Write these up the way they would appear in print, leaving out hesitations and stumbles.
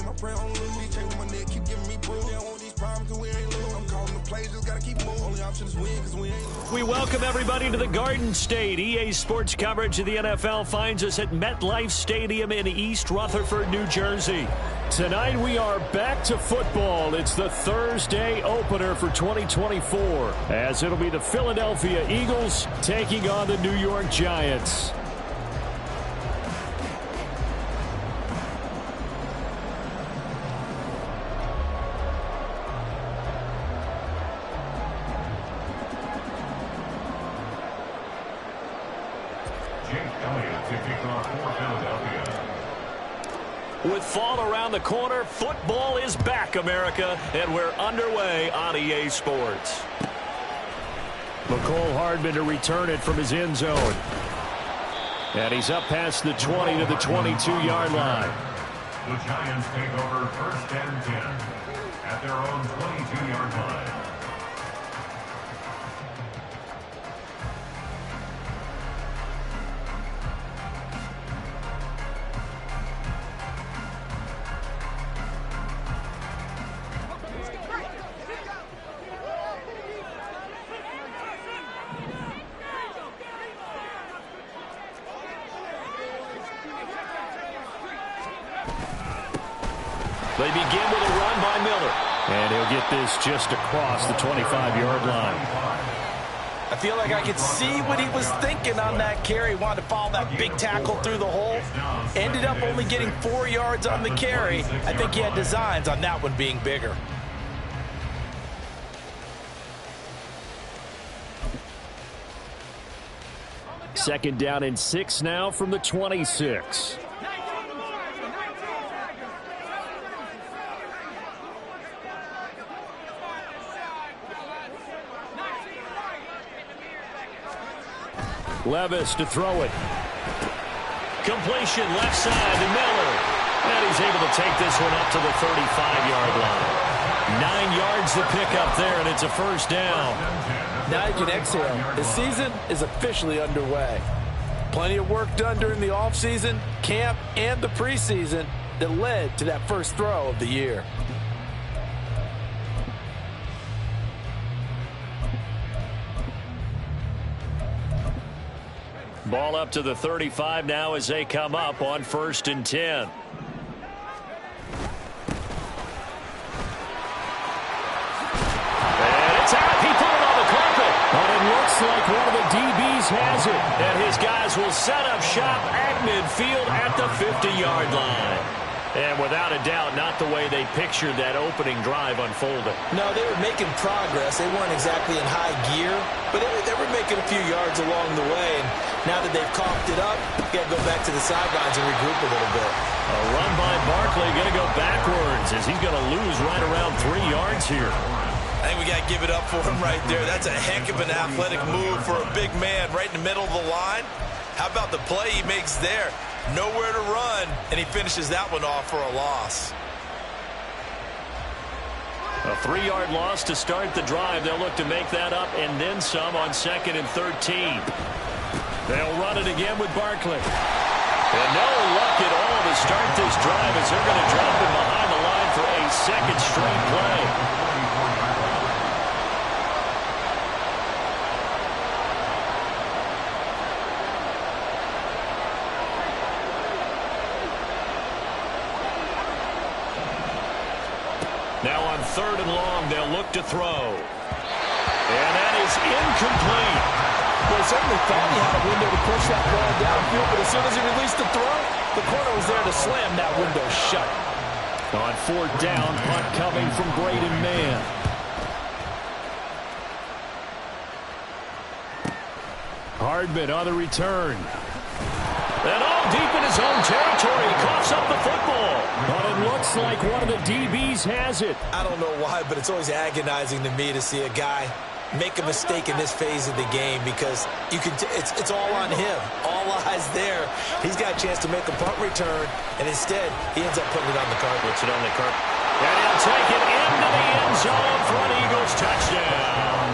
My friend on lose, chain with my neck, keep giving me bruise. They don't want these problems cause we ain't lose. I'm calling the plays, just gotta keep moving. Only option is win cause we ain't. We welcome everybody to the Garden State. EA Sports coverage of the NFL finds us at MetLife Stadium in East Rutherford, New Jersey. Tonight we are back to football. It's the Thursday opener for 2024, as it'll be the Philadelphia Eagles taking on the New York Giants. With fall around the corner, football is back, America, and we're underway on EA Sports. McCole Hardman to return it from his end zone. And he's up past the 20 to the 22-yard line. The Giants take over 1st and 10 at their own 22-yard line. They begin with a run by Miller. And he'll get this just across the 25-yard line. I feel like I could see what he was thinking on that carry. Wanted to follow that big tackle through the hole. Ended up only getting 4 yards on the carry. I think he had designs on that one being bigger. Second down and 6 now from the 26. Levis to throw it. Completion left side to Miller. And he's able to take this one up to the 35-yard line. 9 yards to pick up there, and it's a first down. Now you can exhale. The season is officially underway. Plenty of work done during the offseason, camp, and the preseason that led to that first throw of the year. Ball up to the 35 now as they come up on 1st and 10. And it's out. He put it on the carpet. But it looks like one of the DBs has it. And his guys will set up shop at midfield at the 50-yard line. And without a doubt, not the way they pictured that opening drive unfolding. No, they were making progress. They weren't exactly in high gear, but they were making a few yards along the way. And now that they've coughed it up, got to go back to the sidelines and regroup a little bit. A run by Barkley, going to go backwards as he's going to lose right around 3 yards here. I think we got to give it up for him right there. That's a heck of an athletic move for a big man right in the middle of the line. How about the play he makes there? Nowhere to run, and he finishes that one off for a loss. A 3-yard loss to start the drive. They'll look to make that up and then some on 2nd and 13. They'll run it again with Barkley. And no luck at all to start this drive as they're going to drop him behind the line for a second straight play. Now on 3rd and long, they'll look to throw. And that is incomplete. Well, he certainly thought he had a window to push that ball downfield, but as soon as he released the throw, the corner was there to slam that window shut. On 4th down, punt coming from Braden Mann. Hardman on the return. And all deep in his own territory, he coughs up the football. But it looks like one of the DBs has it. I don't know why, but it's always agonizing to me to see a guy make a mistake in this phase of the game because you can. It's all on him. All eyes there. He's got a chance to make a punt return, and instead he ends up putting it on the carpet. Puts it on the carpet. And he'll take it into the end zone for an Eagles touchdown.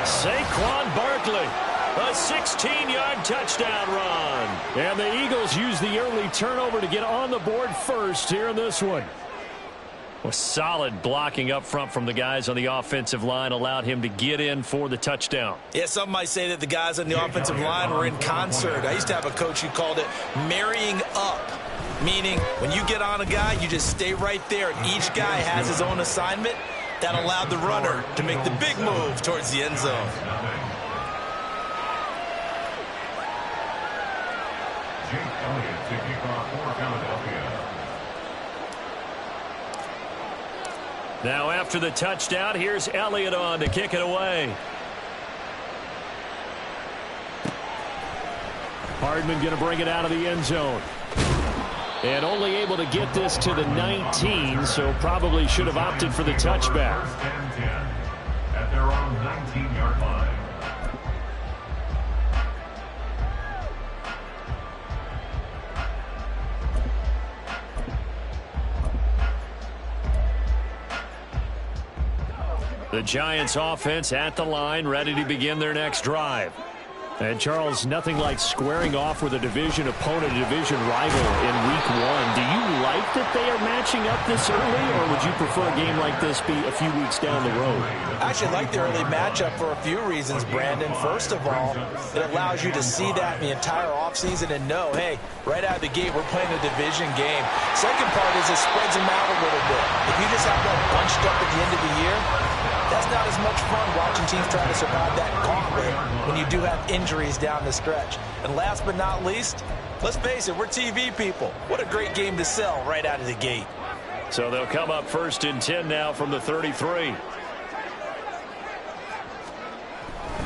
Saquon Barkley. A 16-yard touchdown run. And the Eagles use the early turnover to get on the board first here in this one. Well, solid blocking up front from the guys on the offensive line allowed him to get in for the touchdown. Yeah, some might say that the guys on the offensive line were in concert. I used to have a coach who called it marrying up, meaning when you get on a guy, you just stay right there, and each guy has his own assignment. That allowed the runner to make the big move towards the end zone. To kick off for Philadelphia. Now after the touchdown, here's Elliott on to kick it away. Hardman going to bring it out of the end zone. And only able to get this to the 19, so probably should have opted for the touchback. First and 10 at their own 19-yard line. The Giants offense at the line, ready to begin their next drive. And, Charles, nothing like squaring off with a division opponent, a division rival in Week 1. Do you like that they are matching up this early, or would you prefer a game like this be a few weeks down the road? I actually like the early matchup for a few reasons, Brandon. First of all, it allows you to see that in the entire offseason and know, hey, right out of the gate, we're playing a division game. Second part is it spreads them out a little bit. If you just have them bunched up at the end of the year, that's not as much fun watching teams try to survive that gauntlet when you do have injuries down the stretch. And last but not least, let's face it, we're TV people. What a great game to sell right out of the gate. So they'll come up first and 10 now from the 33.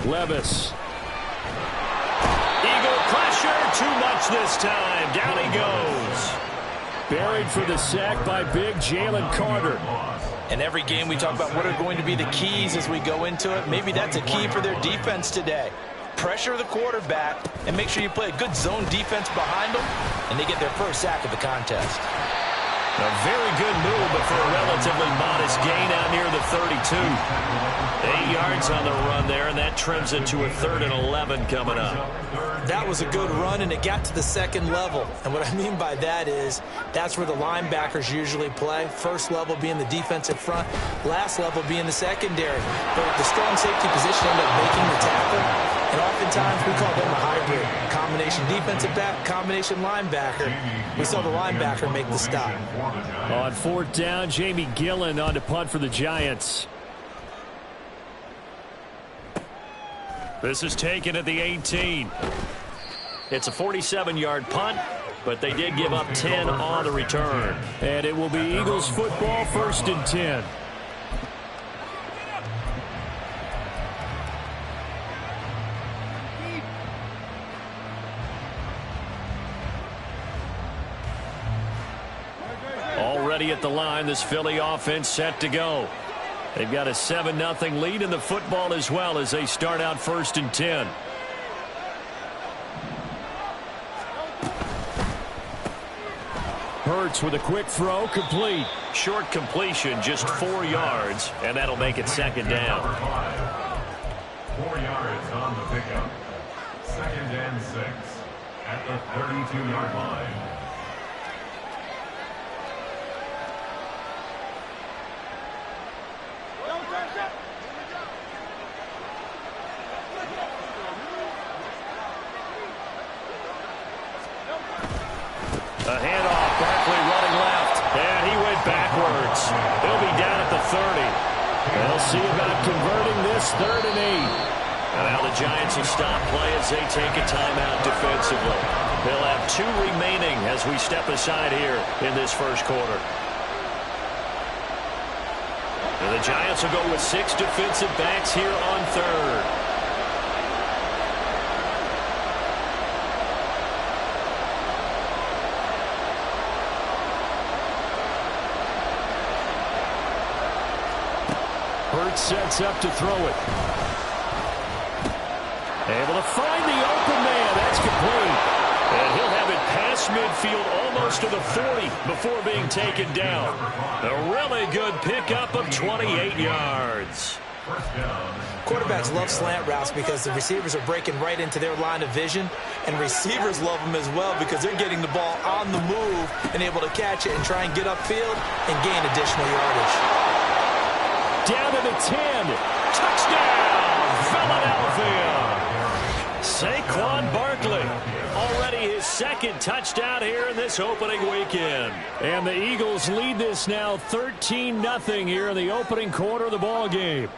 Levis. Eagle pressure, too much this time. Down he goes. Buried for the sack by big Jalen Carter. In every game we talk about what are going to be the keys as we go into it. Maybe that's a key for their defense today. Pressure the quarterback and make sure you play a good zone defense behind them, and they get their first sack of the contest. A very good move, but for a relatively modest gain out near the 32. 8 yards on the run there, and that trims it to a 3rd and 11 coming up. That was a good run, and it got to the second level. And what I mean by that is that's where the linebackers usually play. First level being the defensive front, last level being the secondary. But the strong safety position ended up making the tackle, and oftentimes we call them a hybrid. Combination defensive back, combination linebacker. We saw the linebacker make the stop. On 4th down, Jamie Gillen on to punt for the Giants. This is taken at the 18. It's a 47-yard punt, but they did give up 10 on the return. And it will be Eagles football, 1st and 10. Already at the line, this Philly offense set to go. They've got a 7-0 lead in the football as well as they start out 1st and 10. Hurts with a quick throw, complete. Short completion, just 4 yards, and that'll make it 2nd down. 4 yards on the pickup. 2nd and 6 at the 32-yard line. A handoff, Barkley running left, and he went backwards. He'll be down at the 30. They'll see about converting this 3rd and 8. And now the Giants will stop play as they take a timeout defensively. They'll have 2 remaining as we step aside here in this 1st quarter. And the Giants will go with 6 defensive backs here on 3rd. Hurts sets up to throw it. Able to find the open man. That's complete. And he'll have it past midfield almost to the 40 before being taken down. A really good pickup of 28 yards. Quarterbacks love slant routes because the receivers are breaking right into their line of vision, and receivers love them as well because they're getting the ball on the move and able to catch it and try and get upfield and gain additional yardage. Down to the 10. Touchdown, Philadelphia. Saquon Barkley, already his second touchdown here in this opening weekend. And the Eagles lead this now 13-0 here in the opening quarter of the ball game.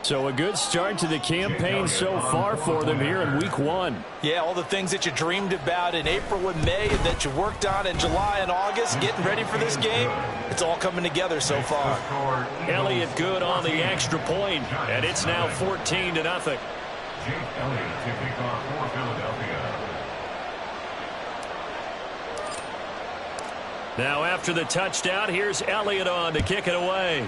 So a good start to the campaign so far for them here in week 1. Yeah, all the things that you dreamed about in April and May and that you worked on in July and August, getting ready for this game, it's all coming together so far. Elliott good on the extra point, and it's now 14-0. Jake Elliott to kick off for Philadelphia. Now after the touchdown, here's Elliott on to kick it away.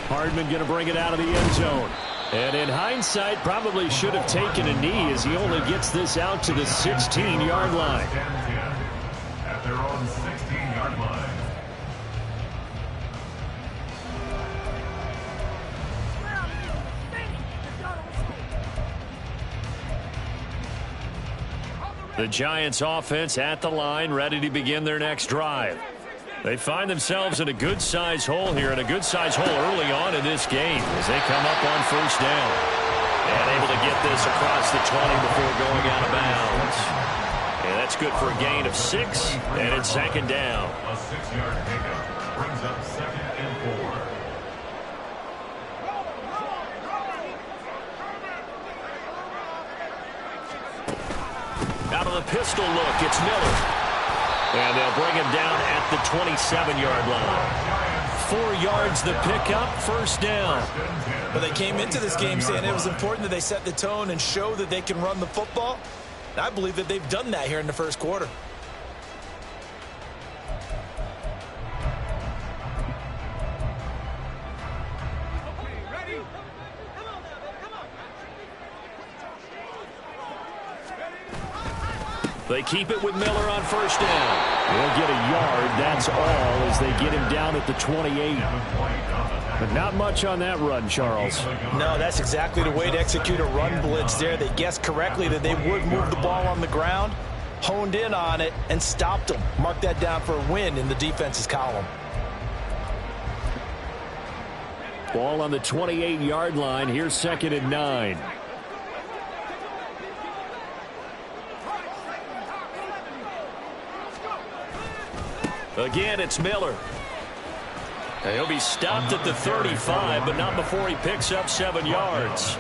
Hardman going to bring it out of the end zone. And in hindsight, probably should have taken a knee as he only gets this out to the 16-yard line. At their own 16-yard line. The Giants offense at the line, ready to begin their next drive. They find themselves in a good-sized hole here, and a good-sized hole early on in this game as they come up on first down. And able to get this across the 20 before going out of bounds. And that's good for a gain of 6, and it's second down. A 6-yard pickup brings up 2nd and 4. Out of the pistol look, it's Miller. And they'll bring him down at the 27-yard line. 4 yards the pickup, first down. But they came into this game saying it was important that they set the tone and show that they can run the football. And I believe that they've done that here in the first quarter. They keep it with Miller on first down. They'll get a yard, that's all, as they get him down at the 28. But not much on that run, Charles. No, that's exactly the way to execute a run blitz there. They guessed correctly that they would move the ball on the ground, honed in on it, and stopped them. Mark that down for a win in the defense's column. Ball on the 28-yard line. Here's 2nd and 9. Again, it's Miller. And he'll be stopped at the 35, but not before he picks up 7 yards.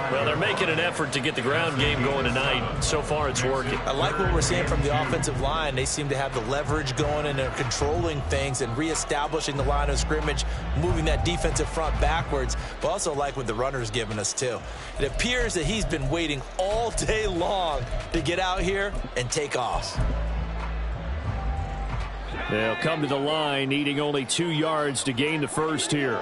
Well, they're making an effort to get the ground game going tonight. So far, it's working. I like what we're seeing from the offensive line. They seem to have the leverage going, and they're controlling things and reestablishing the line of scrimmage, moving that defensive front backwards. But also like what the runner's giving us, too. It appears that he's been waiting all day long to get out here and take off. They'll come to the line, needing only 2 yards to gain the first here.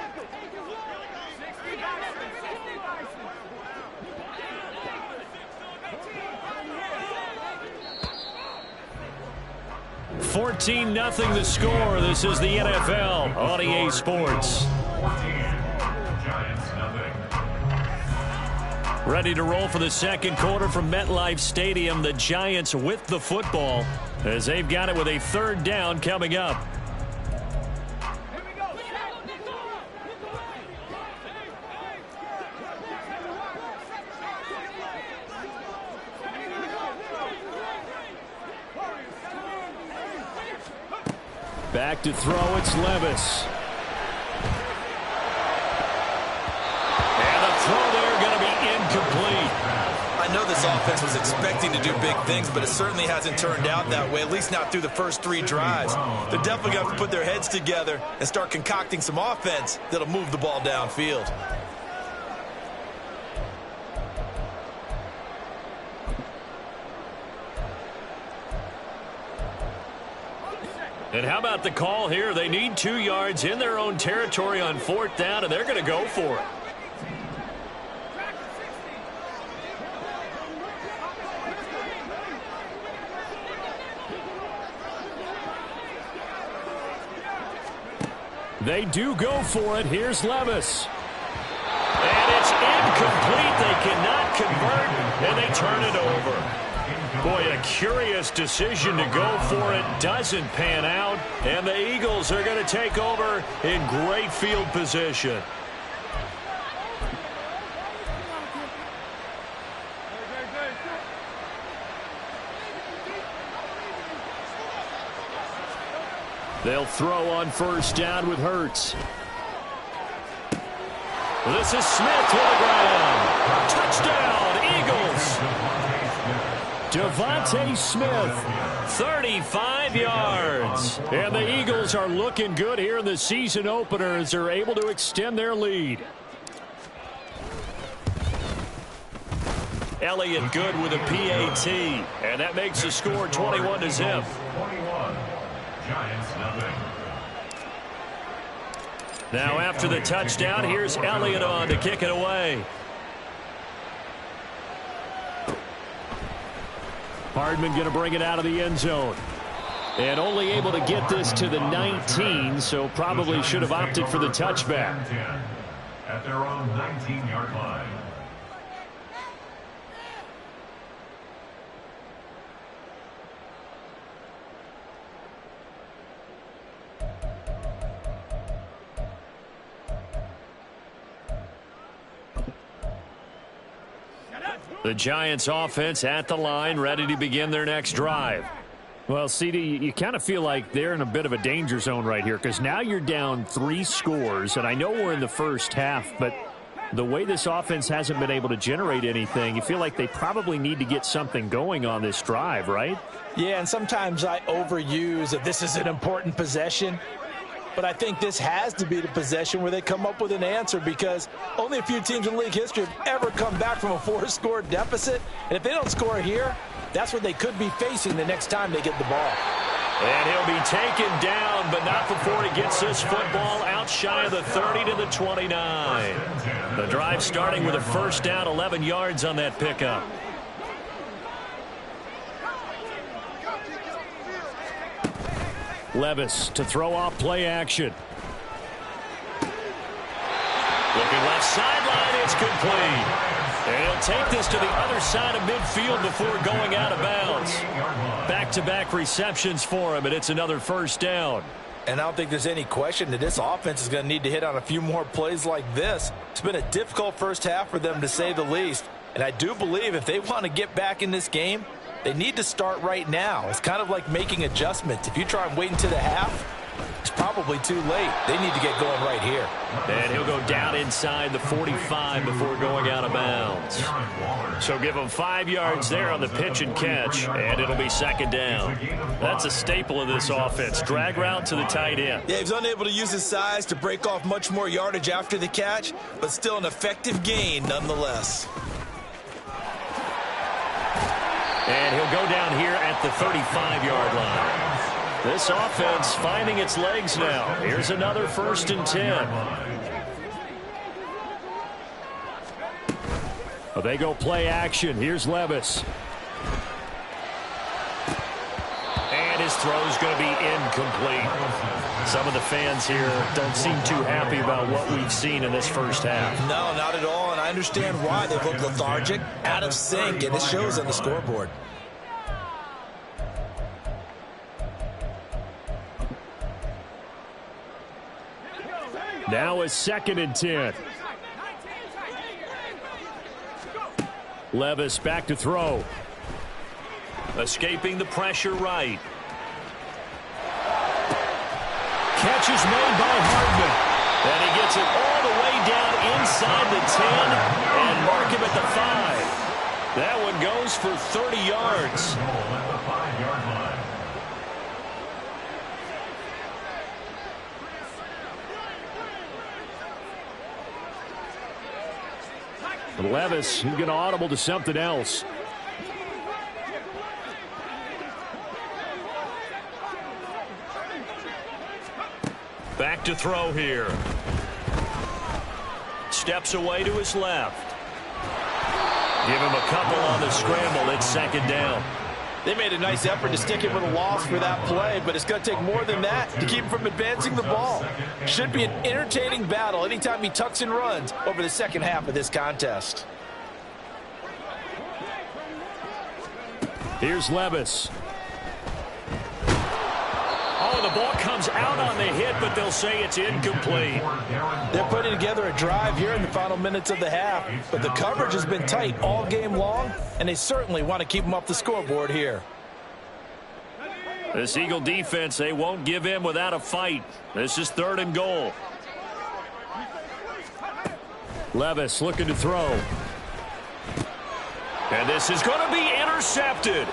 $14-0 the score. This is the NFL on EA Sports. Ready to roll for the second quarter from MetLife Stadium. The Giants with the football as they've got it with a 3rd down coming up. Back to throw, it's Levis. And the throw there going to be incomplete. I know this offense was expecting to do big things, but it certainly hasn't turned out that way, at least not through the first 3 drives. They're definitely going to have to put their heads together and start concocting some offense that'll move the ball downfield. And how about the call here? They need 2 yards in their own territory on 4th down, and they're going to go for it. They do go for it. Here's Levis. And it's incomplete. They cannot convert, and they turn it over. Boy, a curious decision to go for it. Doesn't pan out, and the Eagles are going to take over in great field position. They'll throw on first down with Hurts. This is Smith to the ground. Touchdown, Eagles. Devontae Smith, 35 yards. And the Eagles are looking good here in the season opener as they're able to extend their lead. Elliott good with a PAT. And that makes the score 21-0. Giants nothing. Now after the touchdown, here's Elliott on to kick it away. Hardman going to bring it out of the end zone. And only able to get this to the 19, so probably should have opted for the touchback. At their own 19-yard line. The Giants offense at the line, ready to begin their next drive. Well, CD, you kind of feel like they're in a bit of a danger zone right here because now you're down 3 scores, and I know we're in the first half, but the way this offense hasn't been able to generate anything, you feel like they probably need to get something going on this drive, right? Yeah, and sometimes I overuse that this is an important possession. But I think this has to be the possession where they come up with an answer because only a few teams in league history have ever come back from a 4-score deficit. And if they don't score here, that's what they could be facing the next time they get the ball. And he'll be taken down, but not before he gets this football out shy of the 30 to the 29. The drive starting with a first down, 11 yards on that pickup. Levis to throw off play action. Looking left sideline, it's complete. And he'll take this to the other side of midfield before going out of bounds. Back-to-back receptions for him, and it's another first down. And I don't think there's any question that this offense is going to need to hit on a few more plays like this. It's been a difficult first half for them, to say the least. And I do believe if they want to get back in this game, they need to start right now. It's kind of like making adjustments. If you try and wait until the half, it's probably too late. They need to get going right here. And he'll go down inside the 45 before going out of bounds. So give him 5 yards there on the pitch and catch, and it'll be second down. That's a staple of this offense. Drag route to the tight end. Yeah, he's unable to use his size to break off much more yardage after the catch, but still an effective gain nonetheless. And he'll go down here at the 35-yard line. This offense finding its legs now. Here's another 1st and 10. Well, they go play action. Here's Levis. And his throw's going to be incomplete. Some of the fans here don't seem too happy about what we've seen in this first half. No, not at all, and I understand why. They look lethargic, out of sync, and it shows on the scoreboard. Now a 2nd and 10. Levis back to throw. Escaping the pressure right. Catch is made by Hardman. And he gets it all the way down inside the 10 and mark him at the 5. That one goes for 30 yards. Levis, he's going to audible to something else. Back to throw here. Steps away to his left. Give him a couple on the scramble. It's second down. They made a nice effort to stick it with a loss for that play, but it's going to take more than that to keep him from advancing the ball. Should be an entertaining battle anytime he tucks and runs over the second half of this contest. Here's Levis. Oh, the ball comes out on the hit, but they'll say it's incomplete. They're putting together a drive here in the final minutes of the half, but the coverage has been tight all game long, and they certainly want to keep them off the scoreboard here. This Eagle defense, they won't give in without a fight. This is 3rd and goal. Levis looking to throw. And this is going to be intercepted.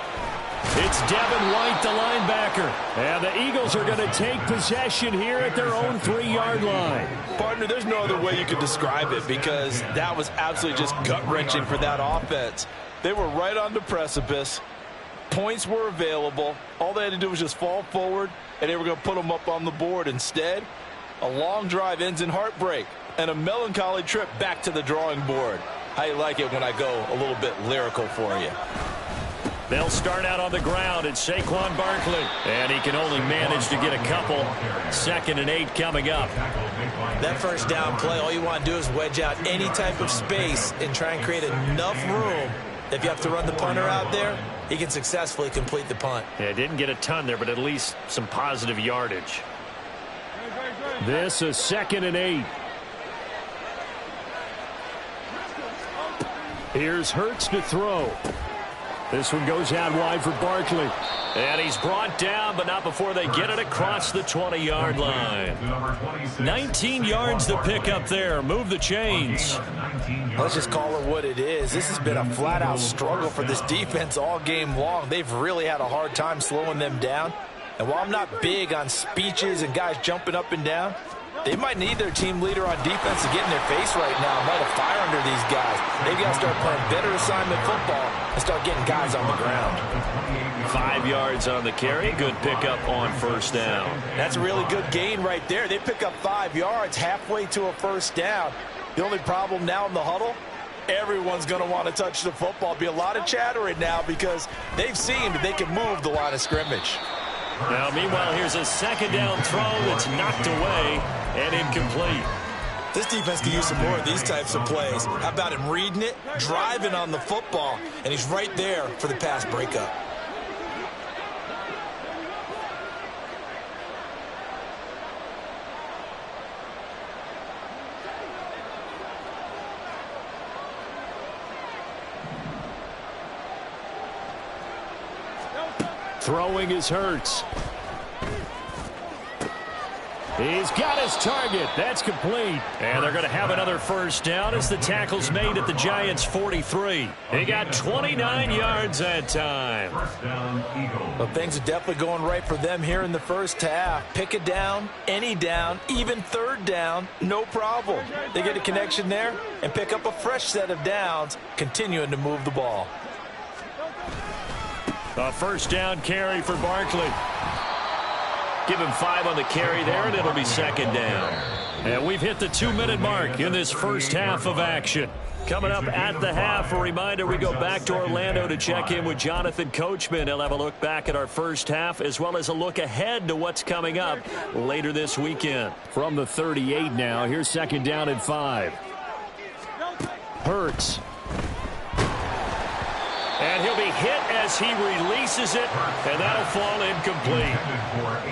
It's Devin White, the linebacker. And the Eagles are going to take possession here at their own 3-yard line. Partner, there's no other way you could describe it because that was absolutely just gut-wrenching for that offense. They were right on the precipice. Points were available. All they had to do was just fall forward, and they were going to put them up on the board. Instead, a long drive ends in heartbreak and a melancholy trip back to the drawing board. I like it when I go a little bit lyrical for you. They'll start out on the ground. It's Saquon Barkley. And he can only manage to get a couple. 2nd and 8 coming up. That first down play, all you want to do is wedge out any type of space and try and create enough room. If you have to run the punter out there, he can successfully complete the punt. Yeah, didn't get a ton there, but at least some positive yardage. This is 2nd and 8. Here's Hurts to throw. This one goes out wide for Barkley. And he's brought down, but not before they get it across the 20-yard line. 19 yards to pick up there. Move the chains. Let's just call it what it is. This has been a flat-out struggle for this defense all game long. They've really had a hard time slowing them down. And while I'm not big on speeches and guys jumping up and down, they might need their team leader on defense to get in their face right now and light a fire under these guys. They've got to start playing better assignment football and start getting guys on the ground. 5 yards on the carry. Good pickup on 1st down. That's a really good gain right there. They pick up 5 yards halfway to a 1st down. The only problem now in the huddle, everyone's going to want to touch the football. Be a lot of chattering now because they've seen that they can move the line of scrimmage. Now, meanwhile, here's a 2nd down throw that's knocked away and incomplete. This defense can use some more of these types of plays. How about him reading it, driving on the football, and he's right there for the pass breakup. Throwing is Hurts. He's got his target. That's complete. And they're going to have another 1st down as the tackle's made at the Giants' 43. He got 29 yards that time. Well, things are definitely going right for them here in the 1st half. Pick a down, any down, even 3rd down, no problem. They get a connection there and pick up a fresh set of downs, continuing to move the ball. A 1st down carry for Barkley. Give him 5 on the carry there, and it'll be 2nd down. And we've hit the 2-minute mark in this 1st half of action. Coming up at the half, a reminder, we go back to Orlando to check in with Jonathan Coachman. He'll have a look back at our 1st half, as well as a look ahead to what's coming up later this weekend. From the 38 now, here's 2nd down and 5. Hurts. And he'll be hit as he releases it, and that'll fall incomplete.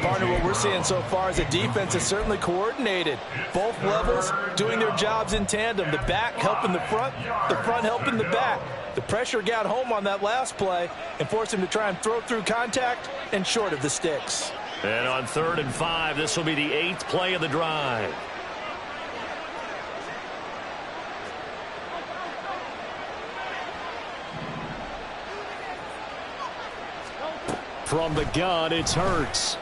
Partner, what we're seeing so far is the defense is certainly coordinated. Both levels doing their jobs in tandem. The back helping the front helping the back. The pressure got home on that last play and forced him to try and throw through contact and short of the sticks. And on 3rd and 5, this will be the 8th play of the drive. From the gun, it's Hurts.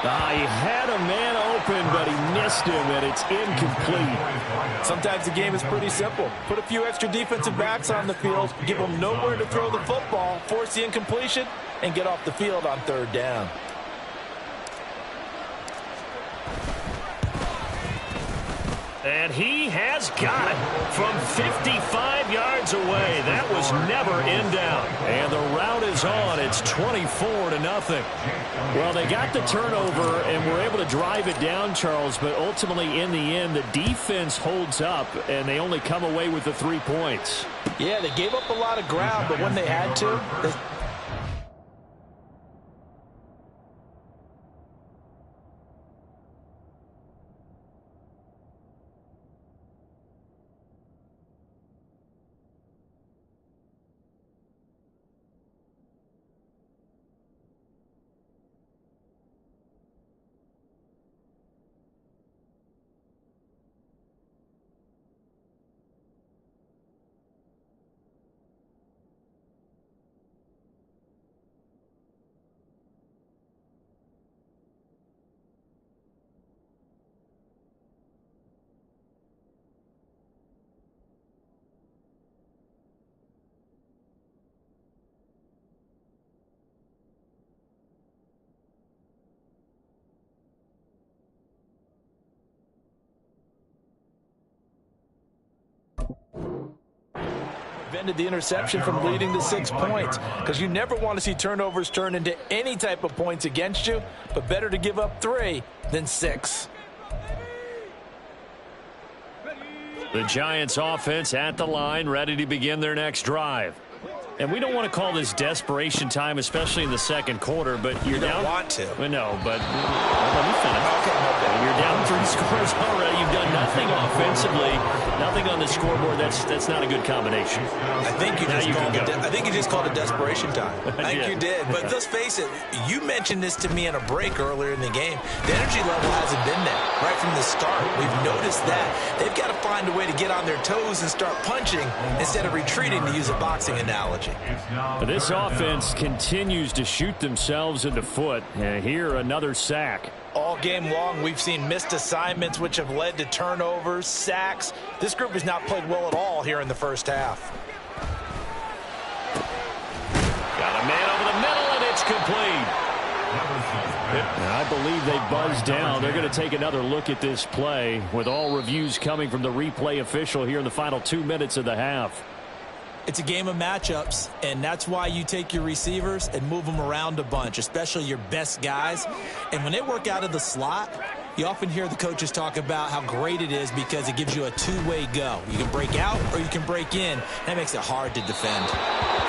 He had a man open, but he missed him, and it's incomplete. Sometimes the game is pretty simple. Put a few extra defensive backs on the field, give them nowhere to throw the football, force the incompletion, and get off the field on 3rd down. And he has got it from 55 yards away. That was never in doubt. And the route is on. It's 24-0. Well, they got the turnover and were able to drive it down, Charles, but ultimately in the end, the defense holds up, and they only come away with the 3 points. Yeah, they gave up a lot of ground, but when they had to, prevented the interception from leading to 6 points, because you never want to see turnovers turn into any type of points against you, but better to give up 3 than 6. The Giants offense at the line, ready to begin their next drive. And we don't want to call this desperation time, especially in the second quarter, but you're down. You don't want to. Well, no, but let me finish. Okay. You're down 3 scores already. You've done nothing offensively, nothing on the scoreboard. That's not a good combination. I think you just called it desperation time. I think you did. But let's face it, you mentioned this to me in a break earlier in the game. The energy level hasn't been there right from the start. We've noticed that. They've got to find a way to get on their toes and start punching instead of retreating, to use a boxing analogy. But this offense continues to shoot themselves in the foot. And here, another sack. All game long, we've seen missed assignments, which have led to turnovers, sacks. This group has not played well at all here in the first half. Got a man over the middle, and it's complete. And I believe they buzzed down. They're going to take another look at this play, with all reviews coming from the replay official here in the final 2 minutes of the half. It's a game of matchups, and that's why you take your receivers and move them around a bunch, especially your best guys. And when they work out of the slot, you often hear the coaches talk about how great it is because it gives you a two-way go. You can break out or you can break in. That makes it hard to defend.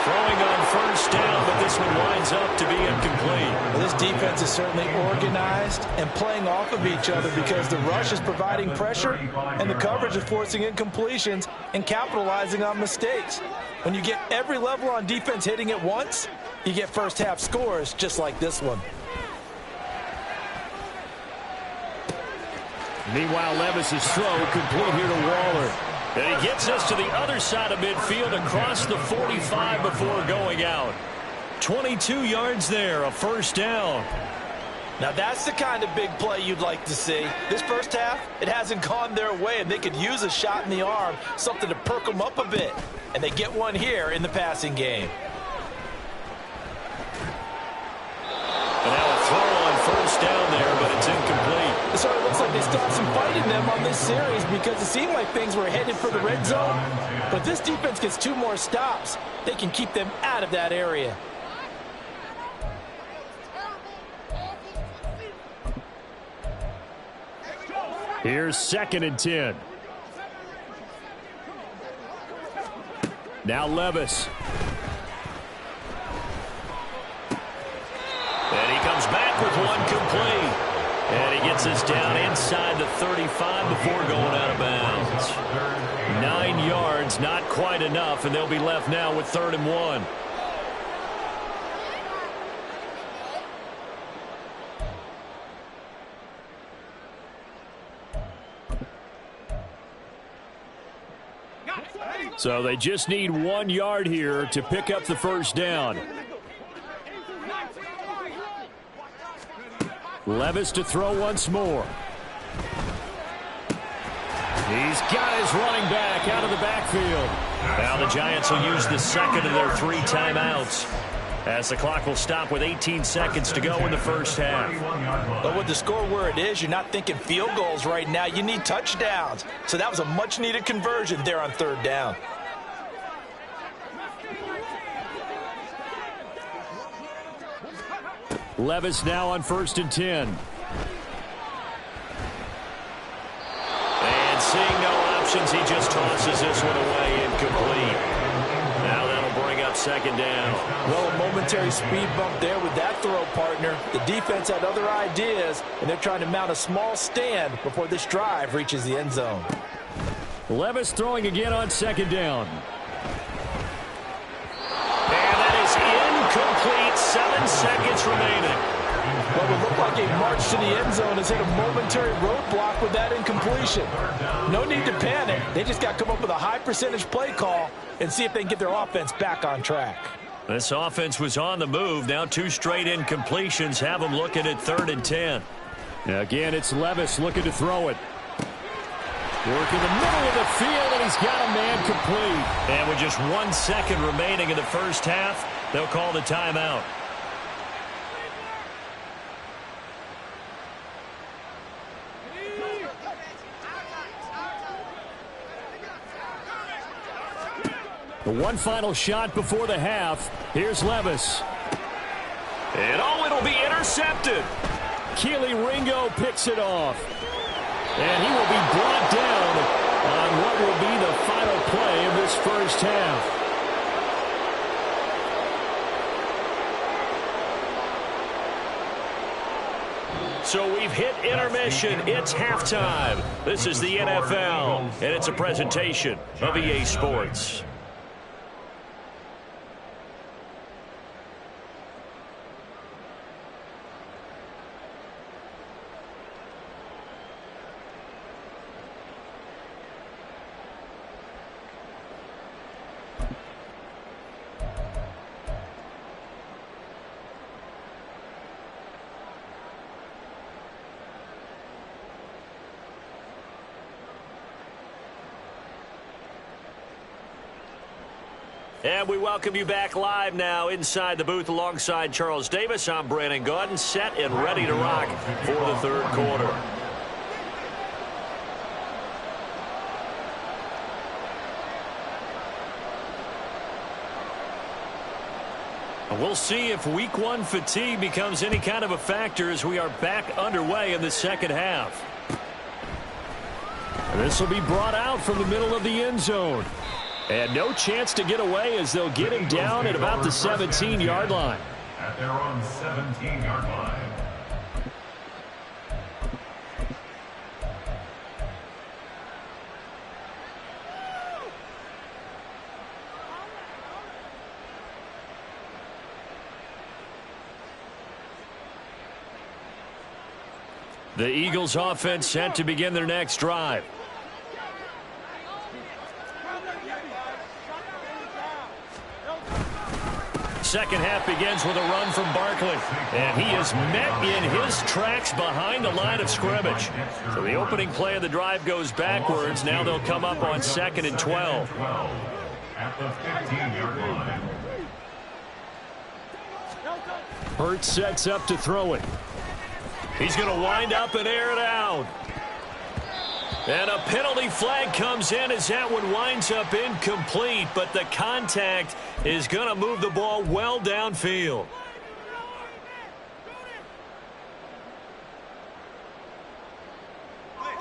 Throwing on first down, but this one winds up to be incomplete. Well, this defense is certainly organized and playing off of each other because the rush is providing pressure and the coverage is forcing incompletions and capitalizing on mistakes. When you get every level on defense hitting at once, you get first half scores just like this one. Meanwhile, Levis's throw complete here to Waller. And he gets us to the other side of midfield across the 45 before going out. 22 yards there, a first down. Now that's the kind of big play you'd like to see. This first half, it hasn't gone their way, and they could use a shot in the arm, something to perk them up a bit. And they get one here in the passing game. And now a throw on first down there, but it's incomplete. It sort of looks like they still have some fight in them on this series because it seemed like things were headed for the red zone. But if this defense gets 2 more stops, they can keep them out of that area. Here's 2nd and 10. Now Levis. And he comes back with one complete. And he gets us down inside the 35 before going out of bounds. 9 yards, not quite enough, and they'll be left now with 3rd and 1. So they just need 1 yard here to pick up the first down. Levis to throw once more. He's got his running back out of the backfield. Now the Giants will use the second of their 3 timeouts. as the clock will stop with 18 seconds to go in the first half. But with the score where it is, you're not thinking field goals right now. You need touchdowns. So that was a much-needed conversion there on third down. Levis now on 1st and 10. And seeing no options, he just tosses this one away incomplete. Now that'll bring up 2nd down. Well, a momentary speed bump there with that throw, partner. The defense had other ideas, and they're trying to mount a small stand before this drive reaches the end zone. Levis throwing again on 2nd down. And that is incomplete. 7 seconds remaining. What would look like a march to the end zone has hit a momentary roadblock with that incompletion. No need to panic. They just got to come up with a high percentage play call and see if they can get their offense back on track. This offense was on the move. Now 2 straight incompletions have them looking at 3rd and 10. Again, it's Levis looking to throw it. Work in the middle of the field, and he's got a man complete. And with just 1 second remaining in the first half, they'll call the timeout. The one final shot before the half. Here's Levis. And it'll be intercepted. Keely Ringo picks it off. And he will be brought down on what will be the final play of this first half. So we've hit intermission. It's halftime. This is the NFL, and it's a presentation of EA Sports. And we welcome you back live now inside the booth alongside Charles Davis. I'm Brandon Gaudin, set and ready to rock for the third quarter. We'll see if week 1 fatigue becomes any kind of a factor as we are back underway in the second half. And this will be brought out from the middle of the end zone. And no chance to get away as they'll get him down at about the 17-yard line. At their own 17-yard line. The Eagles offense set to begin their next drive. Second half begins with a run from Barkley. And he is met in his tracks behind the line of scrimmage. So the opening play of the drive goes backwards. Now they'll come up on 2nd and 12. At the 15-yard line. Hurts sets up to throw it. He's going to wind up and air it out. And a penalty flag comes in as that one winds up incomplete, but the contact is going to move the ball well downfield.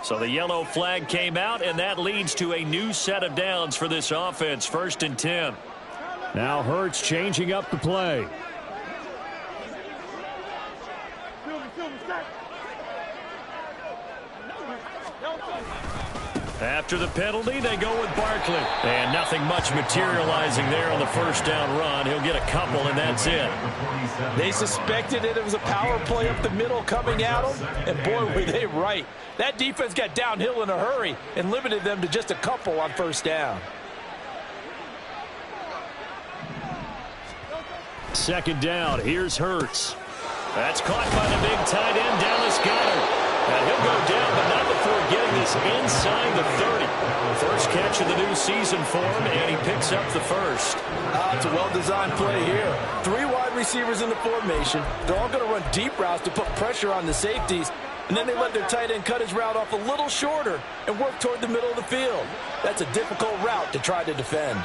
So the yellow flag came out, and that leads to a new set of downs for this offense, 1st and 10. Now Hurts changing up the play. After the penalty, they go with Barkley. And nothing much materializing there on the first down run. He'll get a couple, and that's it. They suspected it was a power play up the middle coming at them, and boy, were they right. That defense got downhill in a hurry and limited them to just a couple on first down. 2nd down. Here's Hurts. That's caught by the big tight end, Dallas Goedert. And he'll go down, but not before getting this inside the 30. First catch of the new season for him, and he picks up the first. It's a well-designed play here. 3 wide wide receivers in the formation. They're all going to run deep routes to put pressure on the safeties. And then they let their tight end cut his route off a little shorter and work toward the middle of the field. That's a difficult route to try to defend.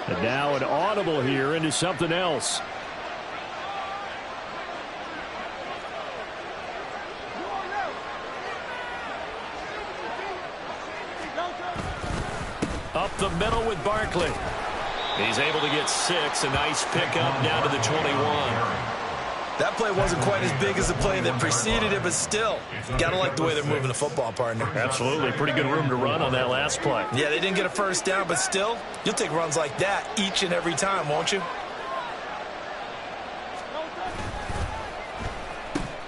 And now an audible here into something else. Up the middle with Barkley. He's able to get 6. A nice pickup down to the 21. That play wasn't quite as big as the play that preceded it, but still, gotta like the way they're moving the football, partner. Absolutely. Pretty good room to run on that last play. Yeah, they didn't get a first down, but still, you'll take runs like that each and every time, won't you?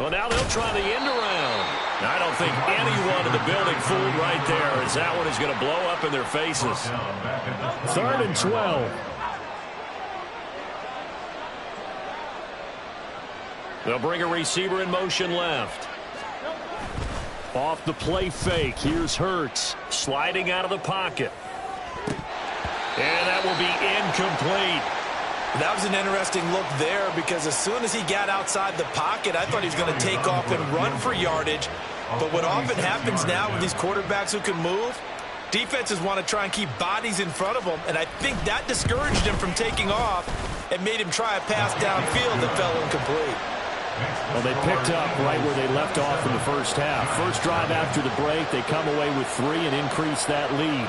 Well, now they'll try the end around. I don't think anyone in the building fooled right there, as that one is going to blow up in their faces. 3rd and 12. They'll bring a receiver in motion left. Off the play fake. Here's Hurts sliding out of the pocket. And that will be incomplete. That was an interesting look there because as soon as he got outside the pocket, I thought he was going to take off and run for yardage. But what often happens now with these quarterbacks who can move, defenses want to try and keep bodies in front of them. And I think that discouraged him from taking off and made him try a pass downfield that fell incomplete. Well, they picked up right where they left off in the first half. First drive after the break, they come away with 3 and increase that lead.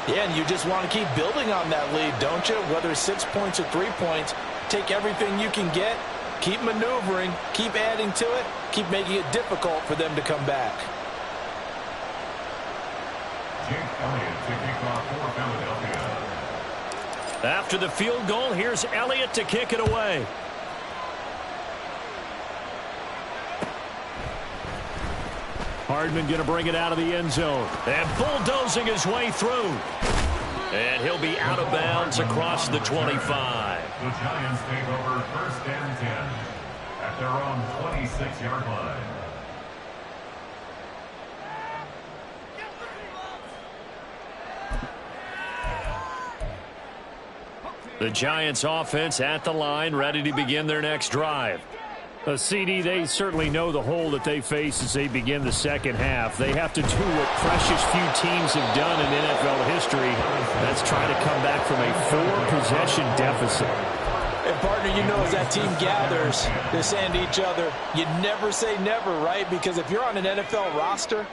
Yeah, and you just want to keep building on that lead, don't you? Whether it's 6 points or 3 points, take everything you can get, keep maneuvering, keep adding to it, keep making it difficult for them to come back. After the field goal, here's Elliott to kick it away. Hardman going to bring it out of the end zone. And bulldozing his way through. And he'll be out of bounds across the 25. The Giants take over 1st and 10 at their own 26-yard line. The Giants offense at the line, ready to begin their next drive. CD, they certainly know the hole that they face as they begin the second half. They have to do what precious few teams have done in NFL history. That's try to come back from a 4-possession deficit. And, partner, you know, as that team gathers, they're saying to each other, you never say never, right? Because if you're on an NFL roster,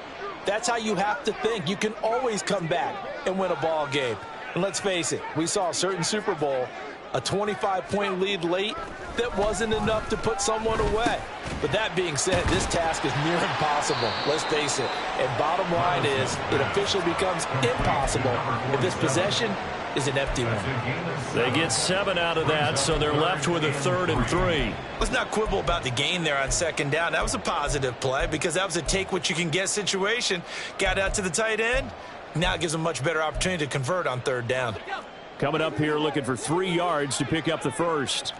that's how you have to think. You can always come back and win a ball game. And let's face it, we saw a certain Super Bowl, a 25-point lead late, that wasn't enough to put someone away. But that being said, this task is near impossible. Let's face it. And bottom line is, it officially becomes impossible if this possession is an empty one. They get 7 out of that, so they're left with a 3rd and 3. Let's not quibble about the gain there on 2nd down. That was a positive play because that was a take-what-you-can-get situation. Got out to the tight end. Now it gives them a much better opportunity to convert on 3rd down. Coming up here looking for 3 yards to pick up the first.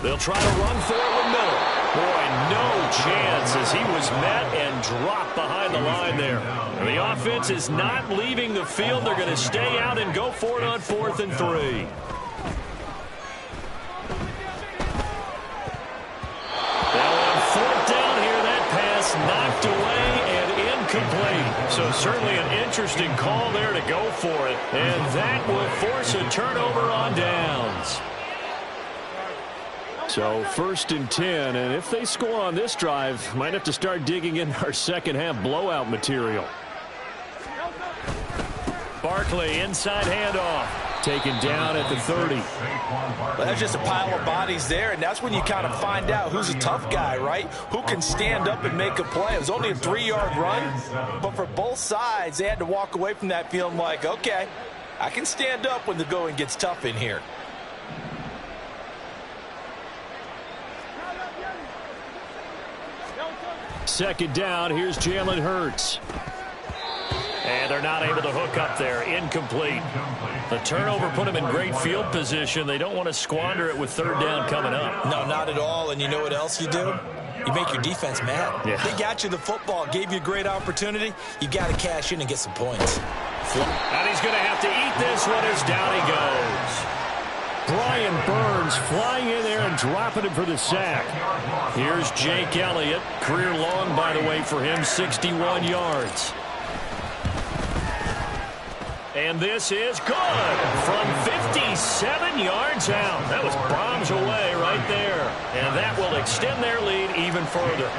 They'll try to run for it with Miller. Boy, no chance as he was met and dropped behind the line there. And the offense is not leaving the field. They're going to stay out and go for it on 4th and 3. Now on 4th down here, that pass knocked away and incomplete. So certainly an interesting call there to go for it. And that will force a turnover on downs. So 1st and 10, and if they score on this drive, might have to start digging in our second half blowout material. Barkley, inside handoff, taken down at the 30. Well, that's just a pile of bodies there, and that's when you kind of find out who's a tough guy, right? Who can stand up and make a play. It was only a 3-yard run, but for both sides, they had to walk away from that feeling like, okay, I can stand up when the going gets tough in here. Second down, here's Jalen Hurts. And they're not able to hook up there. Incomplete. The turnover put them in great field position. They don't want to squander it with 3rd down coming up. No, not at all. And you know what else you do? You make your defense mad. Yeah. They got you the football, gave you a great opportunity. You got to cash in and get some points. And he's going to have to eat this one as down he goes. Brian Burns flying in there and dropping him for the sack. Here's Jake Elliott. Career long, by the way, for him, 61 yards. And this is good from 57 yards out. That was bombs away right there. And that will extend their lead even further.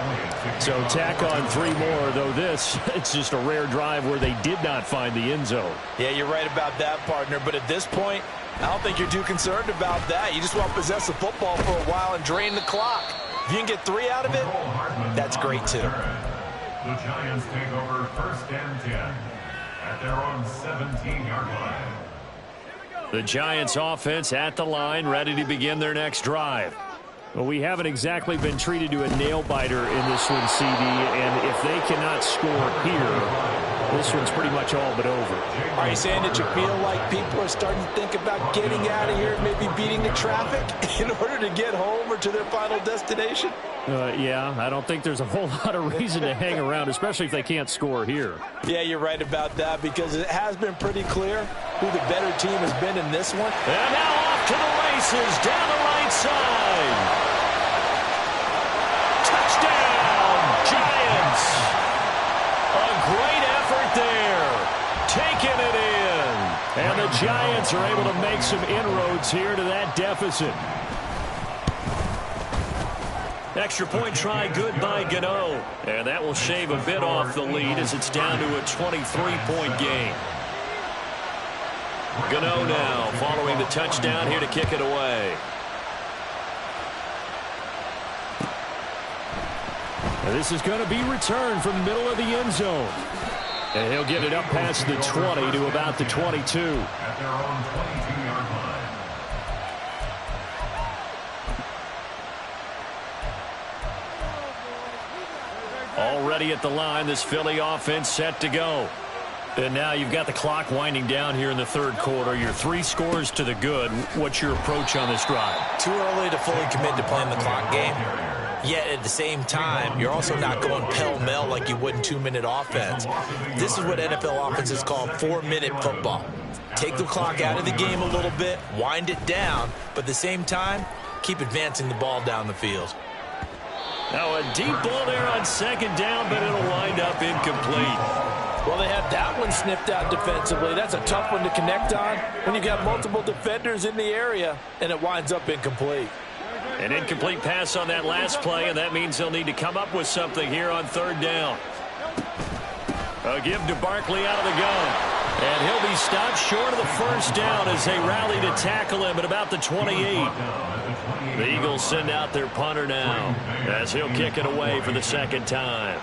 So tack on 3 more, though this, it's just a rare drive where they did not find the end zone. Yeah, you're right about that, partner. But at this point, I don't think you're too concerned about that. You just want to possess the football for a while and drain the clock. If you can get 3 out of it, that's great too. The Giants take over 1st and 10 at their own 17-yard line. The Giants offense at the line, ready to begin their next drive. Well, we haven't exactly been treated to a nail-biter in this one, CD, and if they cannot score here, this one's pretty much all but over. Are you saying that you feel like people are starting to think about getting out of here, maybe beating the traffic in order to get home or to their final destination? Yeah, I don't think there's a whole lot of reason to hang around, especially if they can't score here. Yeah, you're right about that, because it has been pretty clear who the better team has been in this one. And now off to the races, down the right side. Touchdown, Giants. A great effort there, taking it in. And the Giants are able to make some inroads here to that deficit. Extra point try good by Gano. And that will shave a bit off the lead as it's down to a 23-point game. Gano now following the touchdown here to kick it away. Now this is going to be returned from the middle of the end zone. And he'll get it up past the 20 to about the 22. At their own 22-yard line. Already at the line, this Philly offense set to go. And now you've got the clock winding down here in the 3rd quarter. Your 3 scores to the good. What's your approach on this drive? Too early to fully commit to playing the clock game. Yet at the same time, you're also not going pell-mell like you would in 2-minute offense. This is what NFL offenses call 4-minute football. Take the clock out of the game a little bit, wind it down, but at the same time, keep advancing the ball down the field. Now a deep ball there on 2nd down, but it'll wind up incomplete. Well, they have that one snipped out defensively. That's a tough one to connect on when you've got multiple defenders in the area, and it winds up incomplete. An incomplete pass on that last play, and that means they'll need to come up with something here on 3rd down. A give to Barkley out of the gun. And he'll be stopped short of the 1st down as they rally to tackle him at about the 28. The Eagles send out their punter now as he'll kick it away for the 2nd time.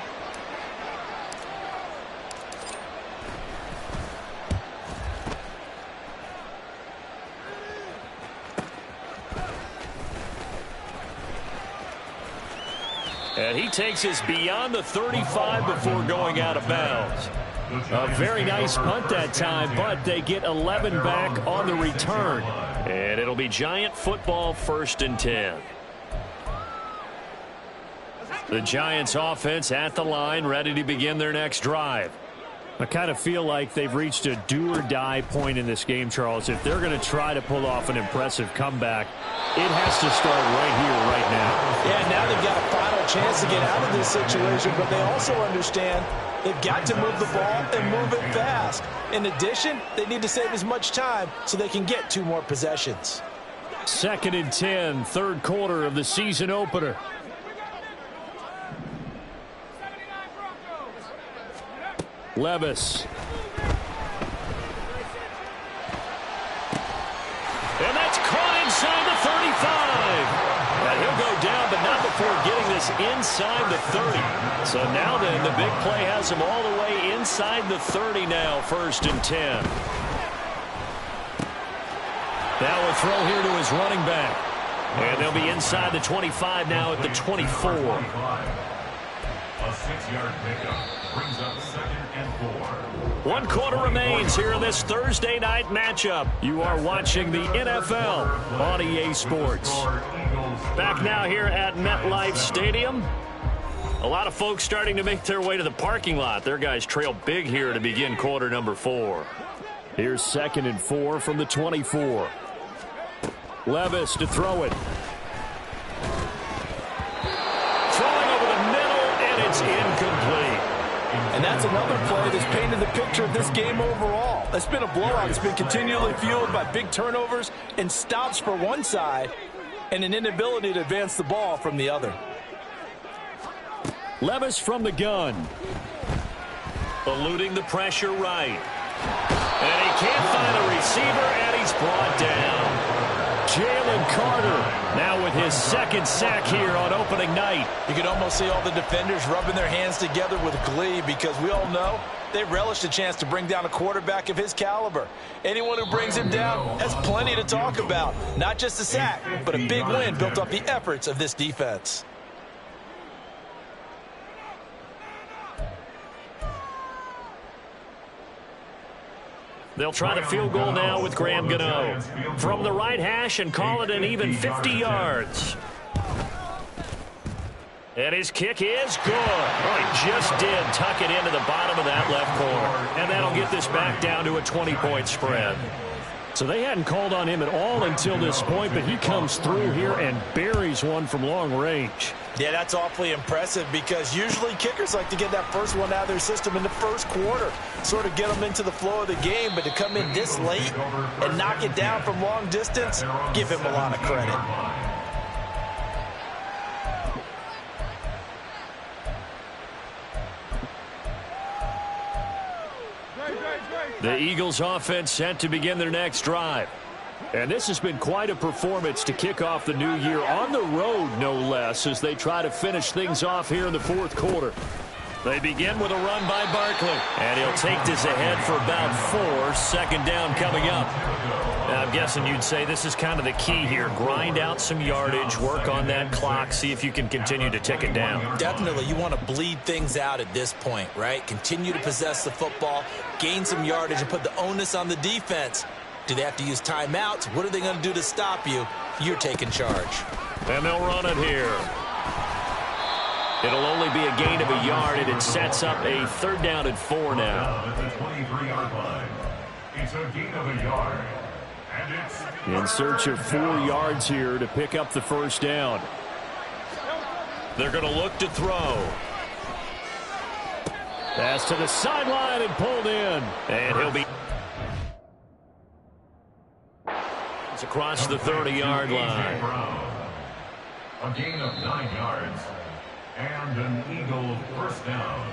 And he takes us beyond the 35 before going out of bounds. A very nice punt that time, but they get 11 back on the return. And it'll be Giant football 1st and 10. The Giants offense at the line, ready to begin their next drive. I kind of feel like they've reached a do-or-die point in this game, Charles. If they're going to try to pull off an impressive comeback, it has to start right here, right now. Yeah, now they've got a final chance to get out of this situation, but they also understand they've got to move the ball and move it fast. In addition, they need to save as much time so they can get 2 more possessions. 2nd and 10, 3rd quarter of the season opener. Levis. And that's caught inside the 35. And he'll go down, but not before getting this inside the 30. So now then, the big play has him all the way inside the 30 now, 1st and 10. Now a throw here to his running back. And they'll be inside the 25 now at the 24. A 6-yard pickup brings up 2nd and 4. 1 quarter remains here in this Thursday night matchup. You are watching the NFL on EA Sports. Back now here at MetLife Stadium. A lot of folks starting to make their way to the parking lot. Their guys trail big here to begin quarter number 4. Here's 2nd and 4 from the 24. Levis to throw it. Throwing over the middle, and it's incomplete. And that's another play that's painted the picture of this game overall. It's been a blowout. It's been continually fueled by big turnovers and stops for one side and an inability to advance the ball from the other. Levis from the gun. Eluding the pressure right. And he can't find a receiver, and he's brought down. Jalen Carter now with his second sack here on opening night. You can almost see all the defenders rubbing their hands together with glee because we all know they relish the chance to bring down a quarterback of his caliber. Anyone who brings him down has plenty to talk about. Not just a sack, but a big win built off the efforts of this defense. They'll try the field goal now with Graham Gano from the right hash and call it an even 50 yards. And his kick is good. Oh, he just did tuck it into the bottom of that left corner. And that'll get this back down to a 20-point spread. So they hadn't called on him at all until this point, but he comes through here and buries one from long range. Yeah, that's awfully impressive because usually kickers like to get that first one out of their system in the first quarter, sort of get them into the flow of the game, but to come in this late and knock it down from long distance, give him a lot of credit. The Eagles offense set to begin their next drive. And this has been quite a performance to kick off the new year on the road, no less, as they try to finish things off here in the fourth quarter. They begin with a run by Barkley, and he'll take this ahead for about 4. Second down coming up. Now, I'm guessing you'd say this is kind of the key here. Grind out some yardage, work on that clock, see if you can continue to tick it down. Definitely. You want to bleed things out at this point, right? Continue to possess the football, gain some yardage, and put the onus on the defense. Do they have to use timeouts? What are they going to do to stop you? You're taking charge. And they'll run it here. It'll only be a gain of a yard, and it sets up a 3rd down and 4 now. At the 23-yard line. It's a gain of a yard. And it's in search of 4 yards here to pick up the first down. They're going to look to throw. Pass to the sideline and pulled in. And he'll be across the 30-yard line. A gain of 9 yards. And an Eagle first down.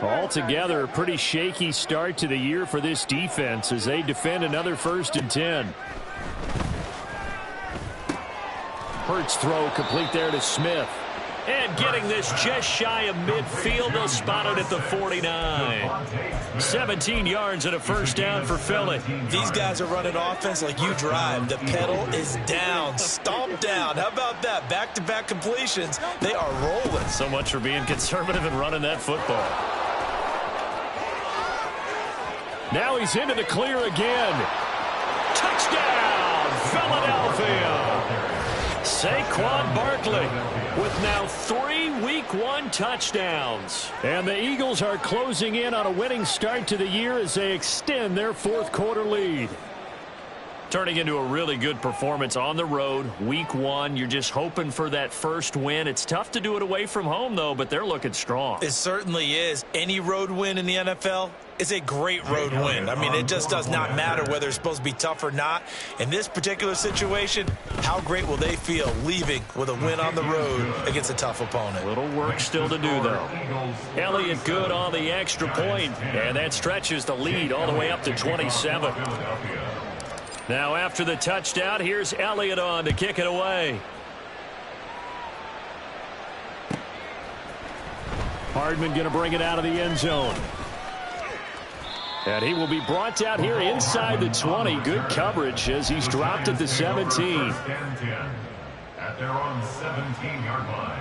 Altogether, a pretty shaky start to the year for this defense as they defend another 1st and 10. Hurts throw complete there to Smith. And getting this just shy of midfield, they'll spot it at the 49. 17 yards and a first down for Philly. These guys are running offense like you drive. The pedal is down, stomp down. How about that? Back-to-back completions. They are rolling. So much for being conservative and running that football. Now he's into the clear again. Touchdown, Philadelphia. Saquon Barkley with now 3 Week 1 touchdowns. And the Eagles are closing in on a winning start to the year as they extend their 4th quarter lead. Turning into a really good performance on the road. Week 1, you're just hoping for that first win. It's tough to do it away from home, though, but they're looking strong. It certainly is. Any road win in the NFL is a great road win. I mean, it just does not matter whether it's supposed to be tough or not. In this particular situation, how great will they feel leaving with a win on the road against a tough opponent? Little work still to do, though. Elliott good on the extra point, and that stretches the lead all the way up to 27. Now after the touchdown, here's Elliott on to kick it away. Hardman going to bring it out of the end zone. And he will be brought down here inside the 20. Good coverage as he's dropped at the 17. At their own 17-yard line.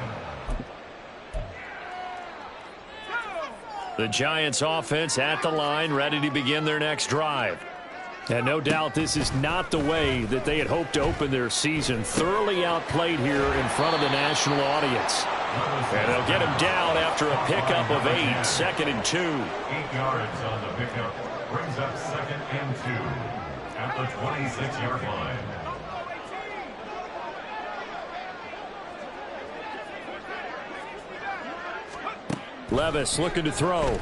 The Giants offense at the line, ready to begin their next drive. And no doubt this is not the way that they had hoped to open their season. Thoroughly outplayed here in front of the national audience. And they'll get him down after a pickup of 8, 2nd and 2. 8 yards on the pickup. Brings up 2nd and 2 at the 26-yard line. Levis looking to throw.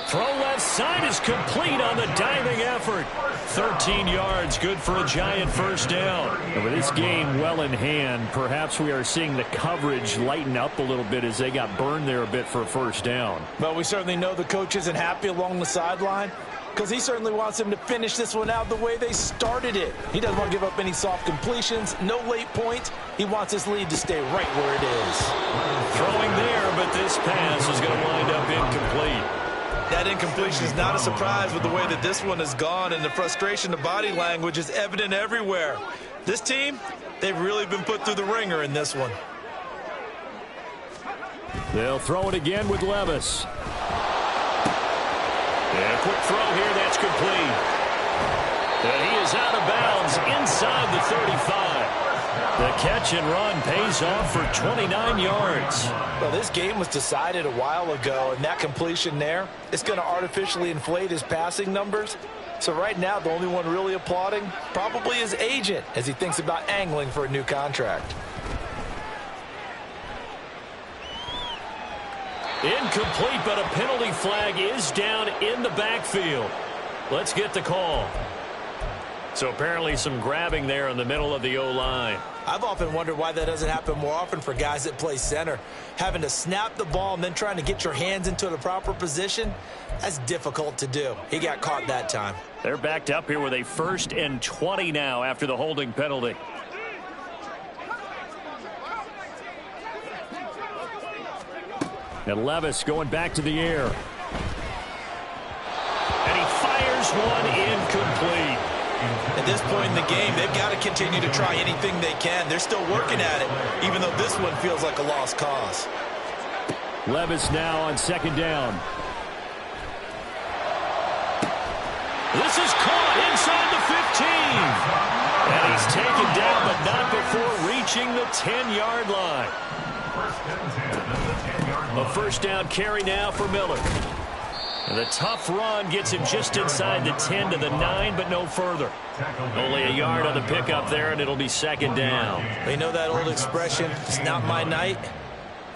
Throw left side is complete on the diving effort. 13 yards, good for a giant first down. And with this game well in hand, perhaps we are seeing the coverage lighten up a little bit as they got burned there a bit for a first down. Well, we certainly know the coach isn't happy along the sideline because he certainly wants them to finish this one out the way they started it. He doesn't want to give up any soft completions, no late points. He wants his lead to stay right where it is. Throwing there, but this pass is going to wind up incomplete. That incompletion is not a surprise with the way that this one has gone, and the frustration, the body language is evident everywhere. This team, they've really been put through the ringer in this one. They'll throw it again with Levis. And a quick throw here, that's complete. And he is out of bounds inside the 35. The catch and run pays off for 29 yards. Well, this game was decided a while ago, and that completion there is going to artificially inflate his passing numbers. So right now, the only one really applauding probably his agent as he thinks about angling for a new contract. Incomplete, but a penalty flag is down in the backfield. Let's get the call. So apparently some grabbing there in the middle of the O-line. I've often wondered why that doesn't happen more often for guys that play center. Having to snap the ball and then trying to get your hands into the proper position, that's difficult to do. He got caught that time. They're backed up here with a 1st and 20 now after the holding penalty. And Levis going back to the air. And he fires one incomplete. At this point in the game, they've got to continue to try anything they can. They're still working at it, even though this one feels like a lost cause. Levis now on 2nd down. This is caught inside the 15. And he's taken down, but not before reaching the 10-yard line. A first down carry now for Miller. And the tough run gets him just inside the 10 to the 9, but no further. Only a yard on the pickup there, and it'll be 2nd down. You know that old expression, it's not my night?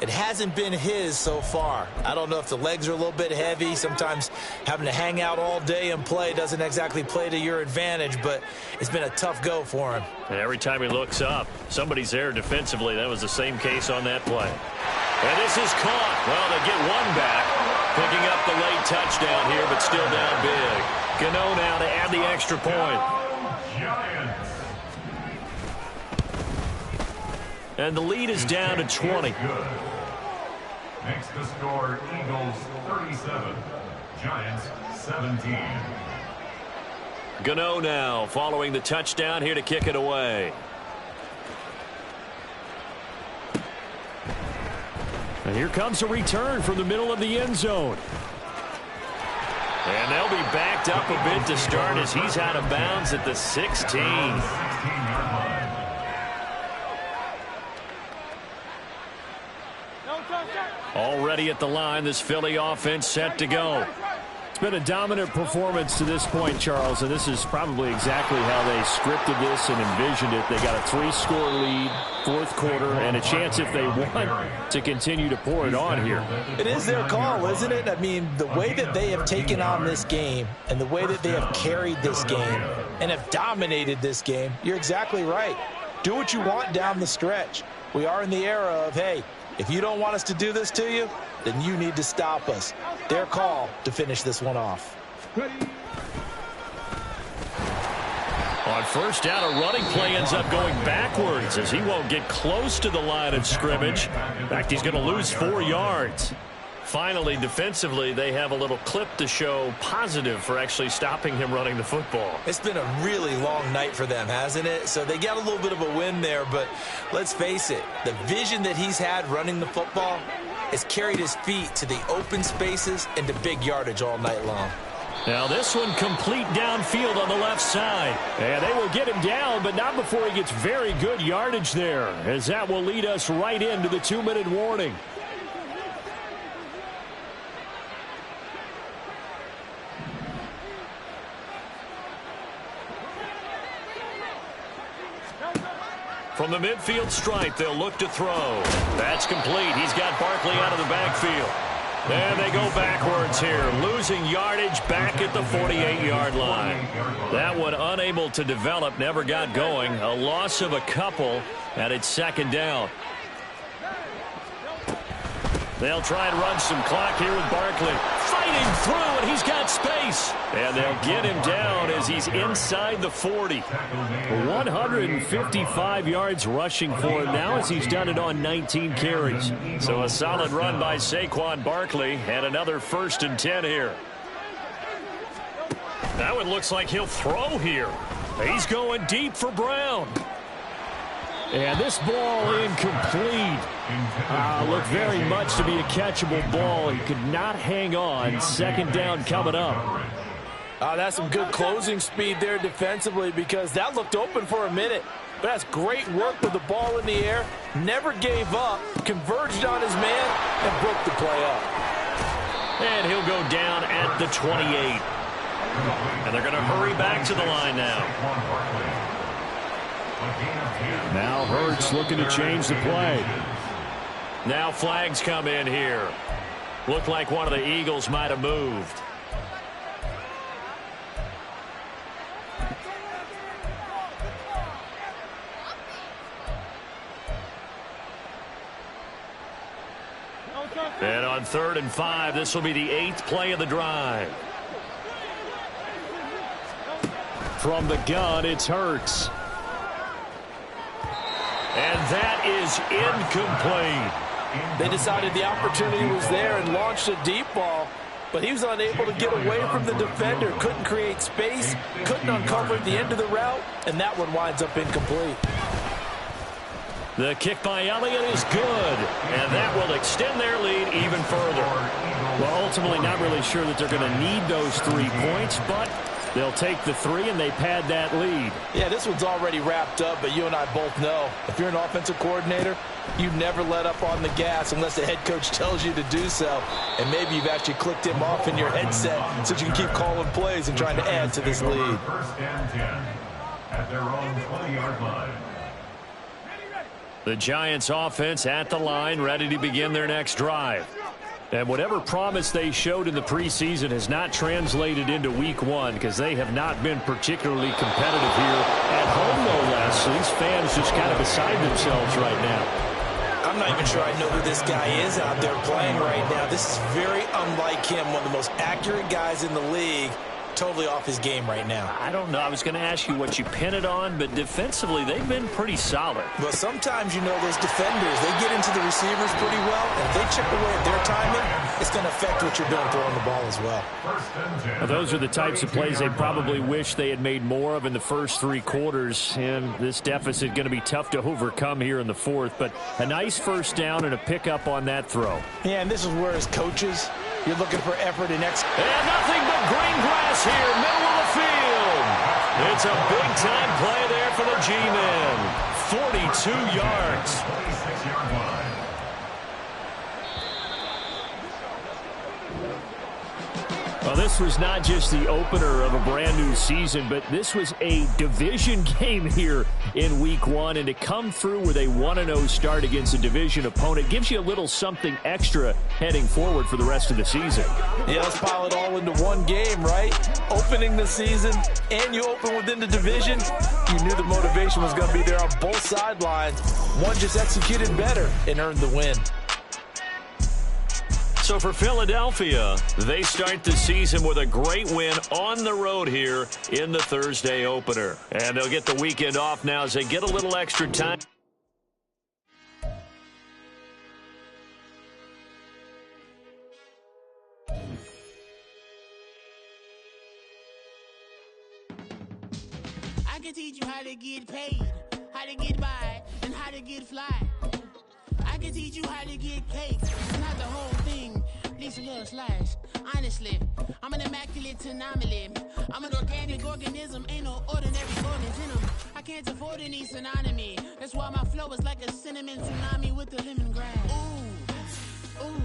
It hasn't been his so far. I don't know if the legs are a little bit heavy. Sometimes having to hang out all day and play doesn't exactly play to your advantage, but it's been a tough go for him. And every time he looks up, somebody's there defensively. That was the same case on that play. And this is caught. Well, they get one back. Picking up the late touchdown here, but still down big. Gano now to add the extra point. Giants. And the lead is down to 20. Good. Makes the score Eagles 37, Giants 17. Gano now following the touchdown here to kick it away. And here comes a return from the middle of the end zone. And they'll be backed up a bit to start as he's out of bounds at the 16. Already at the line, this Philly offense set to go. It's been a dominant performance to this point, Charles, and this is probably exactly how they scripted this and envisioned it. They got a 3-score lead, 4th quarter, and a chance if they want to continue to pour it on here. It is their call, isn't it? I mean, the way that they have taken on this game and the way that they have carried this game and have dominated this game, you're exactly right. Do what you want down the stretch. We are in the era of, hey, if you don't want us to do this to you, then you need to stop us. Their call to finish this one off. On first down, a running play ends up going backwards as he won't get close to the line of scrimmage. In fact, he's going to lose 4 yards. Finally, defensively, they have a little clip to show positive for actually stopping him running the football. It's been a really long night for them, hasn't it? So they got a little bit of a win there, but let's face it, the vision that he's had running the football has carried his feet to the open spaces and to big yardage all night long. Now this one complete downfield on the left side. And they will get him down, but not before he gets very good yardage there, as that will lead us right into the 2-minute warning. From the midfield stripe, they'll look to throw. That's complete. He's got Barkley out of the backfield. And they go backwards here, losing yardage back at the 48-yard line. That one unable to develop, never got going. A loss of a couple, and it's second down. They'll try and run some clock here with Barkley. Fighting through, and he's got space. And they'll get him down as he's inside the 40. 155 yards rushing for him now as he's done it on 19 carries. So a solid run by Saquon Barkley, and another 1st and 10 here. That one looks like he'll throw here. He's going deep for Brown. And this ball incomplete. Looked very much to be a catchable ball. He could not hang on. Second down coming up. That's some good closing speed there defensively, because that looked open for a minute. But that's great work with the ball in the air. Never gave up. Converged on his man and broke the play up. And he'll go down at the 28. And they're going to hurry back to the line now. Now Hurts looking to change the play. Now flags come in here. Looked like one of the Eagles might have moved. And on 3rd and 5, this will be the 8th play of the drive. From the gun, it's Hurts. And that is incomplete. They decided the opportunity was there and launched a deep ball, but he was unable to get away from the defender. Couldn't create space, couldn't uncover the end of the route, and that one winds up incomplete. The kick by Elliott is good, and that will extend their lead even further. Well, ultimately not really sure that they're going to need those 3 points, but they'll take the 3 and they pad that lead. Yeah, this one's already wrapped up, but you and I both know if you're an offensive coordinator, you never let up on the gas unless the head coach tells you to do so. And maybe you've actually clicked him off in your headset so you can keep calling plays and trying to add to this lead. 1st and 10 at their own 20-yard line. The Giants offense at the line, ready to begin their next drive. And whatever promise they showed in the preseason has not translated into week 1, because they have not been particularly competitive here at home, no less. So these fans just kind of beside themselves right now. I'm not even sure I know who this guy is out there playing right now. This is very unlike him, one of the most accurate guys in the league. Totally off his game right now. I don't know. I was going to ask you what you pin it on, but defensively, they've been pretty solid. Well, sometimes, you know, those defenders, they get into the receivers pretty well, and if they chip away at their timing, it's going to affect what you're doing throwing the ball as well. Well, those are the types of plays they probably wish they had made more of in the first 3 quarters, and this deficit going to be tough to overcome here in the 4th, but a nice first down and a pickup on that throw. Yeah, and this is where, as coaches, you're looking for effort and execution. And nothing but green grass here, middle of the field. It's a big-time play there for the G-men. 42 yards. 26-yard line. Well, this was not just the opener of a brand-new season, but this was a division game here in Week 1, and to come through with a 1-0 start against a division opponent gives you a little something extra heading forward for the rest of the season. Yeah, let's pile it all into one game, right? Opening the season, and you open within the division. You knew the motivation was going to be there on both sidelines. One just executed better and earned the win. So for Philadelphia, they start the season with a great win on the road here in the Thursday opener. And they'll get the weekend off now as they get a little extra time. I can teach you how to get paid, how to get by, and how to get fly. I can teach you how to get cake, not the whole thing, Least a little slash. Honestly, I'm an immaculate anomaly. I'm an organic organism, ain't no ordinary organs in them. I can't afford any synonymy. That's why my flow is like a cinnamon tsunami with the lemongrass. Ooh, ooh.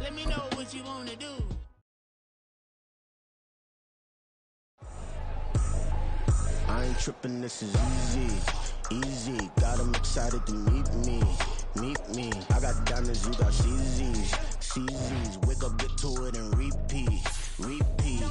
Let me know what you wanna do. I ain't tripping, this is easy, easy. Got 'em excited to meet me, meet me. I got diamonds, you got CZs, CZs. Wake up, get to it and repeat, repeat.